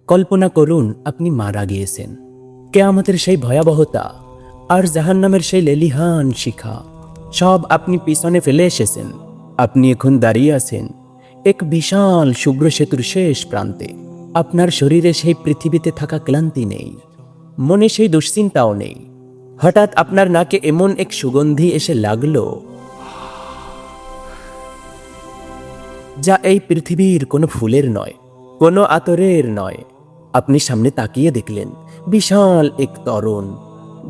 কল্পনা করুন আপনি মারা গিয়েছেন। কিয়ামতের সেই ভয়াবহতা আর জাহান্নামের সেই লেলিহান শিখা সব আপনি পিছনে ফেলে এসেছেন। আপনি এখন দাঁড়িয়ে আছেন এক বিশাল শুভ্র সেতুর শেষ প্রান্তে। আপনার শরীরে সেই পৃথিবীতে থাকা ক্লান্তি নেই, মনে সেই দুশ্চিন্তাও নেই। হঠাৎ আপনার নাকে এমন এক সুগন্ধি এসে লাগলো যা এই পৃথিবীর কোনো ফুলের নয়, কোনো আতরের নয়। আপনি সামনে তাকিয়ে দেখলেন বিশাল এক তরুণ,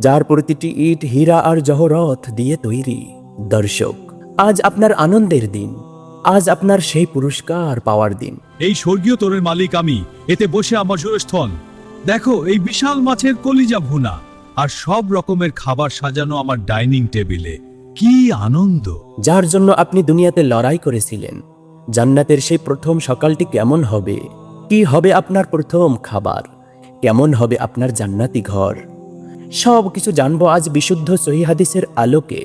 যার প্রতিটি ইট হীরা আর জহরত দিয়ে তৈরি। দর্শক, আজ আপনার আনন্দের দিন, আজ আপনার সেই পুরস্কার পাওয়ার দিন। এই স্বর্গীয় তোরের মালিক আমি, এতে বসে আমার সুরস্থল। দেখো এই বিশাল মাছের কলিজা ভুনা আর সব রকমের খাবার সাজানো আমার ডাইনিং টেবিলে। কি আনন্দ! যার জন্য আপনি দুনিয়াতে লড়াই করেছিলেন, জান্নাতের সেই প্রথম সকালটি কেমন হবে? কি হবে আপনার প্রথম খাবার? কেমন হবে আপনার জান্নাতি ঘর? সব কিছু জানবো আজ বিশুদ্ধ সহিহ হাদিসের আলোকে।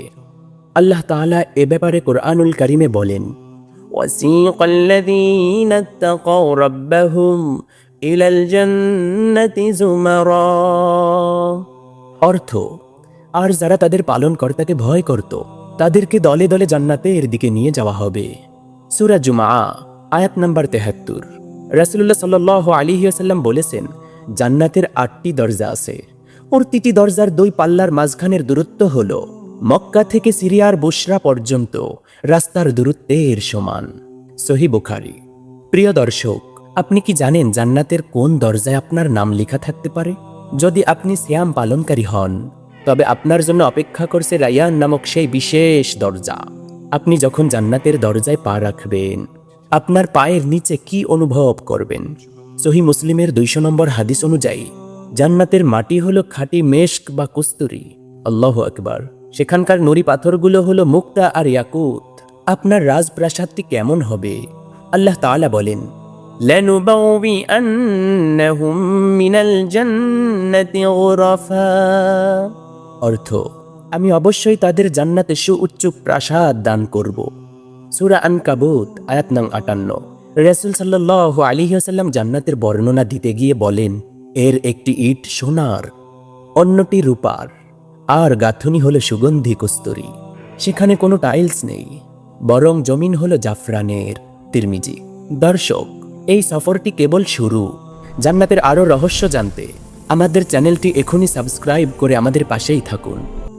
আল্লাহ তাআলা এ ব্যাপারে কোরআনুল কারিমে বলেন, ওয়াসিকাল্লাযীনা ইত্তাকাউ রাব্বাহুম ইলাল জান্নাতি যুমারা। অর্থ, আর যারা তাদের পালনকর্তাকে ভয় করত তাদেরকে দলে দলে জান্নাতের দিকে নিয়ে যাওয়া হবে। সূরা জুমআ আয়াত নাম্বার ৭৩। রাসূলুল্লাহ সাল্লাল্লাহু আলাইহি ওয়াসাল্লাম বলেছেন, জান্নাতের ৮টি দরজা আছে। প্রতিটি দরজার ২ পাল্লার মাঝখানের দূরত্ব হল মক্কা থেকে সিরিয়ার বুশরা পর্যন্ত রাস্তার দূরত্বের সমান। সহিহ বুখারী। প্রিয় দর্শক, আপনি কি জানেন জান্নাতের কোন দরজায় আপনার নাম লেখা থাকতে পারে? যদি আপনি সিয়াম পালনকারী হন, তবে আপনার জন্য অপেক্ষা করছে রায়ান নামক সেই বিশেষ দরজা। আপনি যখন জান্নাতের দরজায় পা রাখবেন, আপনার পায়ের নিচে কি অনুভব করবেন? সহিহ মুসলিমের ২০০ নম্বর হাদিস অনুযায়ী জান্নাতের মাটি হলো খাঁটি মেশক বা কস্তুরী। আল্লাহু আকবার। সেখানকার নুরি পাথরগুলো হলো মুক্তা আর ইয়াকুত। আপনার রাজপ্রাসাদটি কেমন হবে? আল্লাহ তাআলা বলেন, লানুবাউবিআন্নাহুম মিনাল জান্নাতি গুরাফা। অর্থ, আমি অবশ্যই তাদের জান্নাতে সুউচ্চ প্রাসাদ দান করব। সূরা আনকাবুত আয়াত নং ৫৮। রাসূল সাল্লাল্লাহু আলাইহি ওয়াসাল্লাম জান্নাতের বর্ণনা দিতে গিয়ে বলেন, এর একটি ইট সোনার, অন্যটি রূপার, আর গাঁথুনি হলো সুগন্ধি কস্তুরী। সেখানে কোনো টাইলস নেই, বরং জমিন হলো জাফরানের। তিরমিজি। দর্শক, এই সফরটি কেবল শুরু। জান্নাতের আরও রহস্য জানতে আমাদের চ্যানেলটি এখনই সাবস্ক্রাইব করে আমাদের পাশেই থাকুন,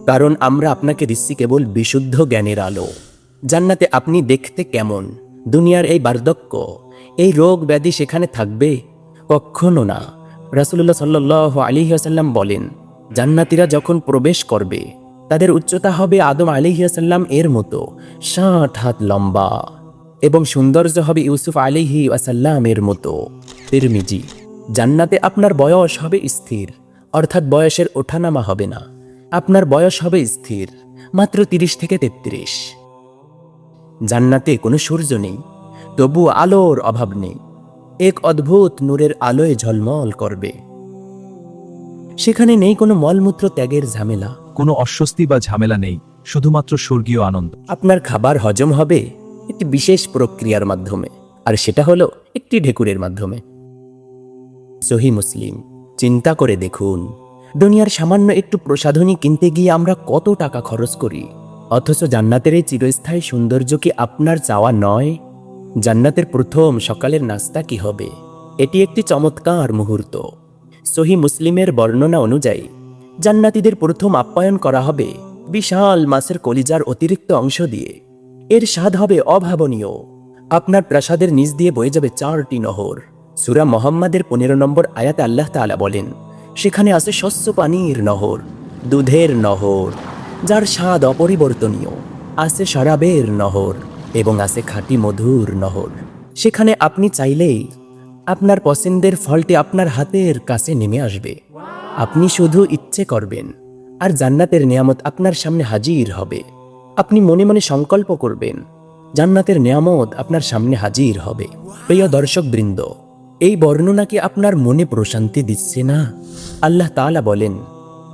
কারণ আমরা আপনাকে দিচ্ছি কেবল বিশুদ্ধ জ্ঞানের আলো। জান্নাতে আপনি দেখতে কেমন? দুনিয়ার এই বার্ধক্য, এই রোগ ব্যাধি সেখানে থাকবে? কখনো না। রাসূলুল্লাহ সাল্লাল্লাহু আলাইহি ওয়াসাল্লাম বলেন, জান্নাতীরা যখন প্রবেশ করবে তাদের উচ্চতা হবে আদম আলাইহিস সালাম এর মতো ৬০ হাত লম্বা, এবং সৌন্দর্য হবে ইউসুফ আলাইহি ওয়াসাল্লাম এর মতো। তিরমিজি। জান্নাতে আপনার বয়স হবে স্থির, অর্থাৎ বয়সের ওঠানামা হবে না। আপনার বয়স হবে স্থির, মাত্র ৩০ থেকে ৩৩। জান্নাতে কোনো সূর্য নেই, তবু আলোর অভাব নেই। এক অদ্ভুত নূরের আলোয় ঝলমল করবে। সেখানে নেই কোনো মলমূত্র ত্যাগের ঝামেলা, কোনো অস্বস্তি বা ঝামেলা নেই, শুধুমাত্র স্বর্গীয় আনন্দ। আপনার খাবার হজম হবে একটি বিশেষ প্রক্রিয়ার মাধ্যমে, আর সেটা হলো একটি ঢেকুরের মাধ্যমে। সহিহ মুসলিম। চিন্তা করে দেখুন, দুনিয়ার সামান্য একটু প্রসাধনী কিনতে গিয়ে আমরা কত টাকা খরচ করি, অথচ জান্নাতের এই চিরস্থায়ী সৌন্দর্য কি আপনার চাওয়া নয়? জান্নাতের প্রথম সকালের নাস্তা কি হবে? এটি একটি চমৎকার মুহূর্ত। সহিহ মুসলিমের বর্ণনা অনুযায়ী জান্নাতীদের প্রথম আপ্যায়ন করা হবে বিশাল মাছের কলিজার অতিরিক্ত অংশ দিয়ে। এর স্বাদ হবে অভাবনীয়। আপনার প্রাসাদের নিচ দিয়ে বয়ে যাবে ৪টি নহর। সূরা মুহাম্মাদের ১৫ নম্বর আয়াতে আল্লাহ তাআলা বলেন, সেখানে আছে স্বচ্ছ পানির নহর, দুধের নহর যার স্বাদ অপরিবর্তনীয়, আছে শরাবের নহর, এবং আছে খাঁটি মধুর নহর। সেখানে আপনি চাইলেই আপনার পছন্দের ফলটি আপনার হাতের কাছে নেমে আসবে। আপনি শুধু ইচ্ছে করবেন, আর জান্নাতের নিয়ামত আপনার সামনে হাজির হবে। আপনি মনে মনে সংকল্প করবেন, জান্নাতের নিয়ামত আপনার সামনে হাজির হবে। প্রিয় দর্শক বৃন্দ, এই বর্ণনা কি আপনার মনে প্রশান্তি দিচ্ছে না? আল্লাহ তাআলা বলেন,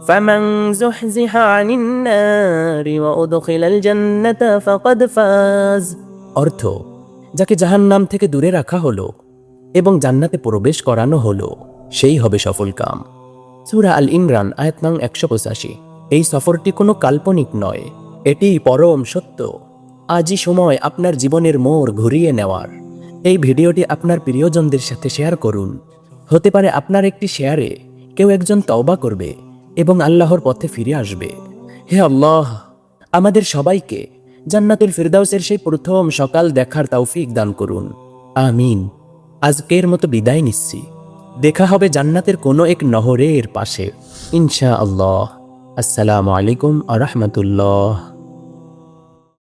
ফামান যুহজিহা আনিন নারি ওয়া উদখিলাল জান্নাতা ফাকাদ ফাজ। অর্থ, যাকে জাহান্নাম থেকে দূরে রাখা হলো এবং জান্নাতে প্রবেশ করানো হলো, সেই হবে সফল কাম। সূরা আল ইমরান আয়াত নং 185। এই সফরটি কোনো কাল্পনিক নয়, এটি পরম সত্য। আজই সময় আপনার জীবনের মোড় ঘুরিয়ে নেওয়ার। এই ভিডিওটি আপনার প্রিয়জনদের সাথে শেয়ার করুন। হতে পারে আপনার একটি শেয়ারে কেউ একজন তওবা করবে এবং আল্লাহর পথে ফিরে আসবে। হে আল্লাহ, আমাদের সবাইকে জান্নাতুল ফিরদাউসের সেই প্রথম সকাল দেখার তৌফিক দান করুন। আমিন। আজকের মতো বিদায় নিচ্ছি। দেখা হবে জান্নাতের কোনো এক নহরের পাশে ইনশাআল্লাহ। আসসালামু আলাইকুম আ রহমতুল্লাহ।